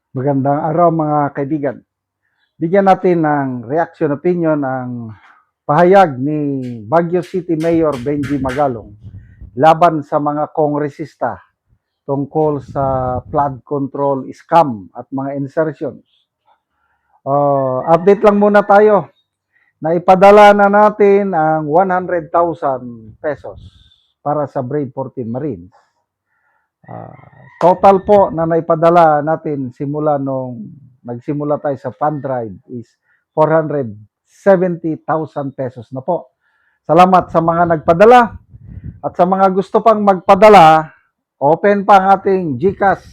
Magandang araw mga kaibigan. Bigyan natin ng reaction opinion ang pahayag ni Baguio City Mayor Benji Magalong laban sa mga kongresista tungkol sa flood control scam at mga insertions. Update lang muna tayo. Naipadala na natin ang 100,000 pesos para sa Brave 14 Marines. Total po na naipadala natin simula nung nagsimula tayo sa fund drive is 470,000 pesos na po. Salamat sa mga nagpadala at sa mga gusto pang magpadala, open pa ang ating GCash.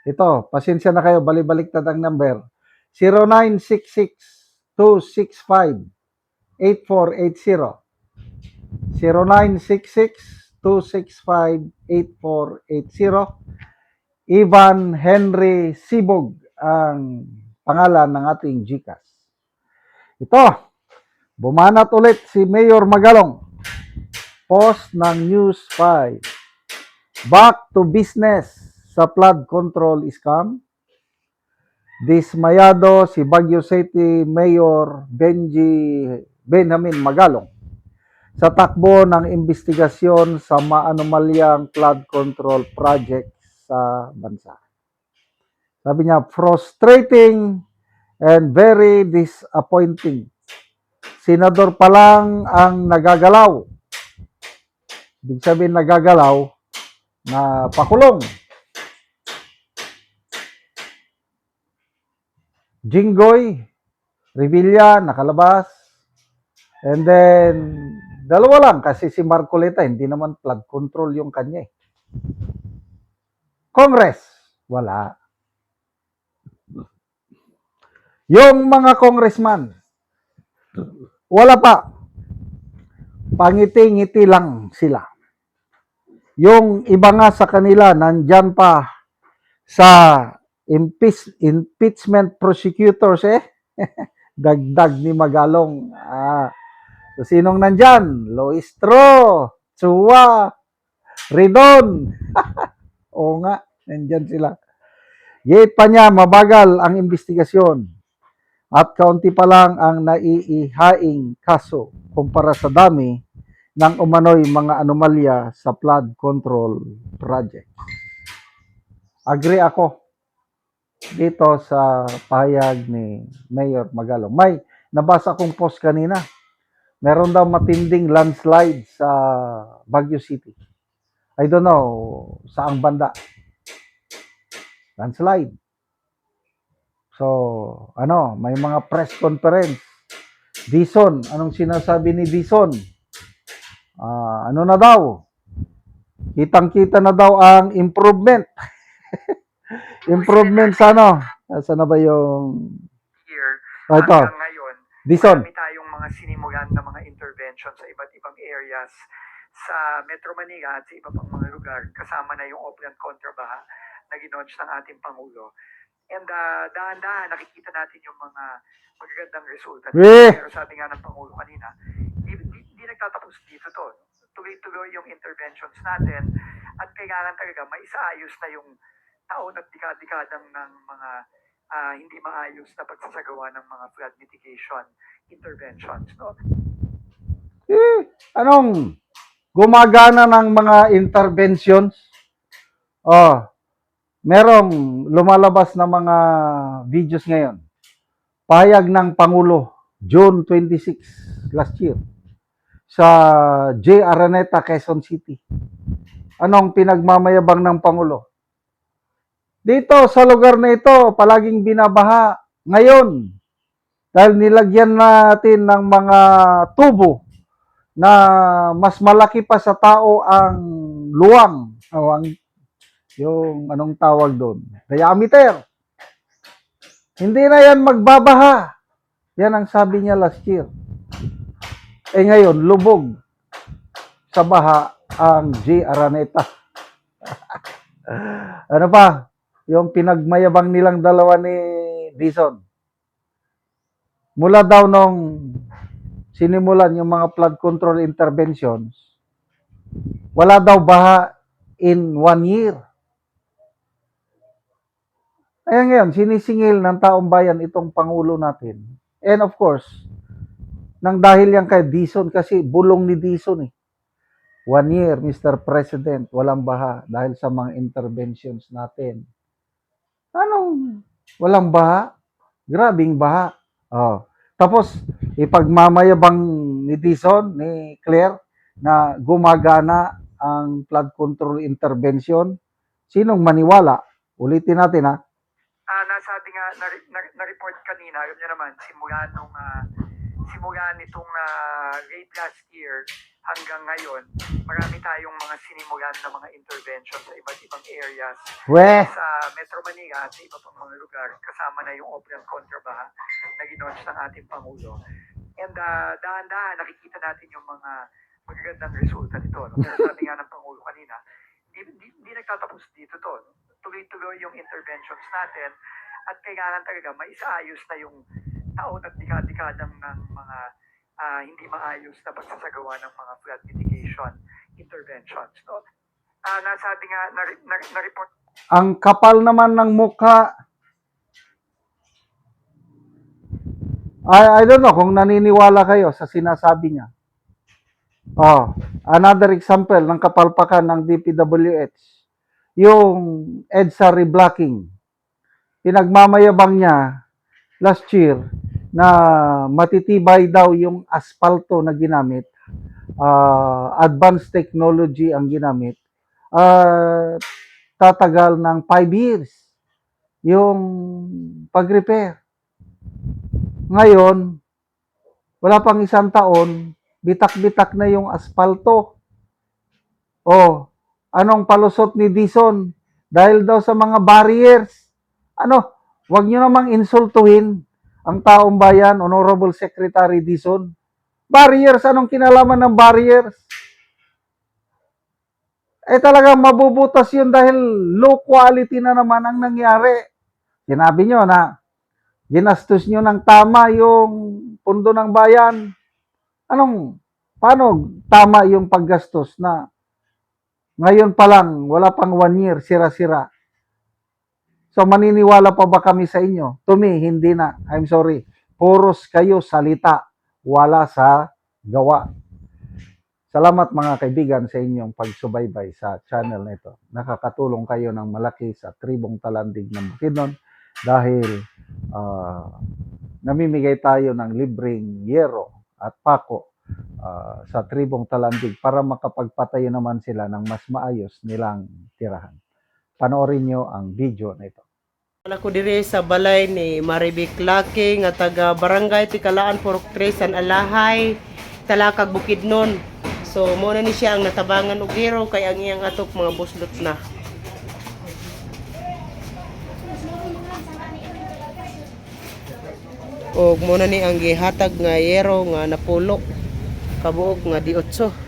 Ito, pasensya na kayo, balik-baliktad ang number. 0966-265-8480. 0966-265-8480. Ivan Henry Sibog ang pangalan ng ating GCash. Ito, bumanat ulit si Mayor Magalong. Post ng News 5. Back to business sa flood control scam. Dismayado si Baguio City Mayor Benjamin Magalong sa takbo ng investigasyon sa maanomalyang flood control project sa bansa. Sabi niya, frustrating and very disappointing. Senador pa lang ang nagagalaw. Ibig sabihin nagagalaw na pakulong. Jinggoy, Revilla, nakalabas. And then, dalawa lang kasi si Marcoleta, hindi naman flood control yung kanya. Congress, wala. Yung mga congressman, wala pa. Pangiti-ngiti lang sila. Yung iba nga sa kanila, nandyan pa sa impeachment prosecutors dagdag ni Magalong. So sinong nandyan? Loistro, Chua, Ridon. Oo nga, nandyan sila. Yet pa niya, mabagal ang investigasyon. At kaunti pa lang ang naiihaing kaso kumpara sa dami ng umano'y mga anomalya sa flood control project. Agree ako dito sa pahayag ni Mayor Magalong. May nabasa kong post kanina. Meron daw matinding landslide sa Baguio City. I don't know saang banda. Landslide. So, may mga press conference. Dison, anong sinasabi ni Dison? Ano na daw? Kitang-kita na daw ang improvement. Improvement sa ano? Saan na ba yung... Here, ito. hanggang ngayon, Dison. marami tayong mga sinimulan na mga intervention sa iba't ibang areas sa Metro Manila at sa iba pang mga lugar, kasama na yung Oplan Contrabaha na ginonch ng ating Pangulo. And dahan-dahan nakikita natin yung mga magagandang resulta. Pero sabi nga ng Pangulo kanina, hindi nagtatapos dito to. Tuloy-tuloy yung interventions natin at kailangan talaga maisaayos na yung taon at dekadang ng mga hindi maayos na pagsasagawa ng mga flood mitigation interventions. No? Anong gumagana ng mga interventions? Merong lumalabas na mga videos ngayon. Pahayag ng Pangulo, June 26 last year, sa J. Araneta, Quezon City. Anong pinagmamayabang ng Pangulo? Dito sa lugar na ito, palaging binabaha ngayon. Dahil nilagyan natin ng mga tubo na mas malaki pa sa tao ang luwang. Yung anong tawag doon? Diameter. Hindi na yan magbabaha. Yan ang sabi niya last year. Ngayon, lubog sa baha ang J. Araneta. Ano pa? Yung pinagmayabang nilang dalawa ni Dison. Mula daw nung sinimulan yung mga flood control interventions, wala daw baha in 1 year. Kaya ngayon, sinisingil ng taong bayan itong Pangulo natin. And of course, nang dahil yan kay Dizon kasi bulong ni Dizon eh. 1 year, Mr. President, walang baha dahil sa mga interventions natin. Anong walang baha? Grabing baha. Oh. Tapos, ipagmamayabang ni Dizon, ni Claire, na gumagana ang flood control intervention. Sinong maniwala? Ulitin natin ha. Nasabi nga, na-report kanina, alam niyo naman, simula nitong late last year hanggang ngayon, marami tayong mga sinimulan na mga intervention sa iba't ibang areas sa Metro Manila at sa iba pang mga lugar, kasama na yung Oplan Contrabaha na ginaunch ng ating Pangulo. And dahan-dahan nakikita natin yung mga magagandang resulta nito. No? Pero sabi nga ng Pangulo kanina, hindi nagtatapos dito to. No? Tuloy-tuloy yung interventions natin at kailangan talaga maisaayos na yung taon at dekadang ng mga hindi maayos na pagsasagawa ng mga flood mitigation interventions. No? Nasabi nga, na-report. Ang kapal naman ng mukha. I don't know kung naniniwala kayo sa sinasabi niya. Oh, another example ng kapalpakan ng DPWH. Yung EDSA reblocking. Pinagmamayabang niya last year na matitibay daw yung asfalto na ginamit. Advanced technology ang ginamit. Tatagal ng 5 years yung pag-repair. Ngayon, wala pang 1 taon, bitak-bitak na yung asfalto. Oh, anong palusot ni Dizon? Dahil daw sa mga barriers. Wag nyo namang insultuhin ang taong bayan, Honorable Secretary Dizon. Barriers, anong kinalaman ng barriers? Talagang mabubutas yun dahil low quality na naman ang nangyari. Sinabi nyo na ginastos nyo ng tama yung pundo ng bayan. Paano tama yung paggastos na ngayon pa lang, wala pang 1 year, sira-sira. So maniniwala pa ba kami sa inyo? To me, hindi na. I'm sorry. Puros kayo salita, wala sa gawa. Salamat mga kaibigan sa inyong pagsubaybay sa channel nito. Nakakatulong kayo ng malaki sa Tribong Talandig ng Bukidnon dahil namimigay tayo ng libreng yero at pako sa Tribong Talandig para makapagpatayo naman sila ng mas maayos nilang tirahan. Panoorin nyo ang video na ito. Ako diri sa balay ni Marivic Laki nga taga Barangay Tikalaan Purok 3 San Alahay, Talakag Bukidnon. So mo na ni siya ang natabangan og hero kay ang iyang atok mga buslot na. Og mo na ni ang gihatag nga yero nga napulo kabuok nga di 8.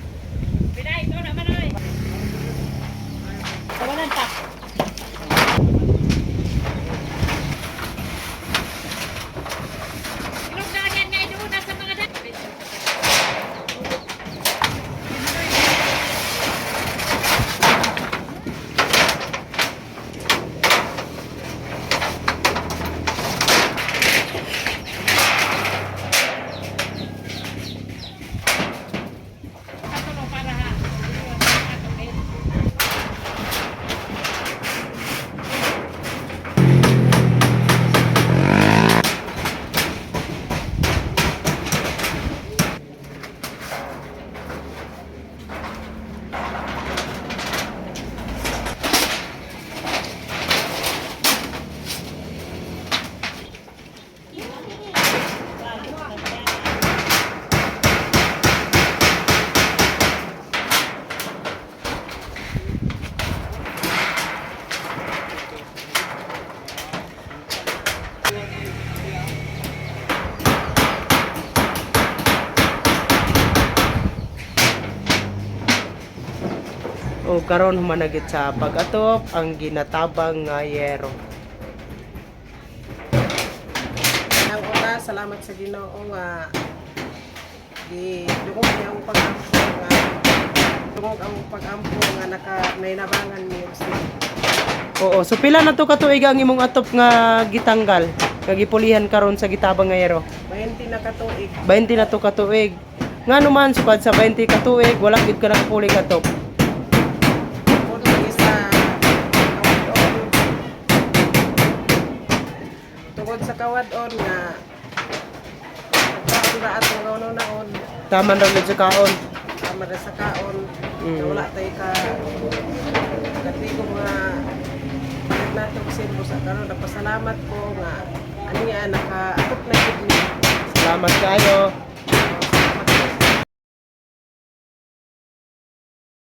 O karon humanagit sa pag-atop ang ginatabang nga yero. Ang una, salamat sa Ginoo nga dungog niya ang pag-ampo nga dungog ang pag-ampo nga nainabangan niyo sa Oo, so pila na to katuig ang imong atop nga gitanggal, nga gipulihan karon sa gitabang ngayero? 20 na katuig. 20 na to katuig. Nga naman sukad sa 20 katuig, wala gid ka nakapuli katop. Kung lagi sa kawad-on. Tungod sa kawad-on nga nagkaon ra atong gawnon-naon. Taman ra gid sa kaon. Tama ra sa kaon. Mm. Na wala tayo katigong nga nato simbo sa karon. Napasalamat ko nga aniya naka-atop na gid ni. Salamat kayo.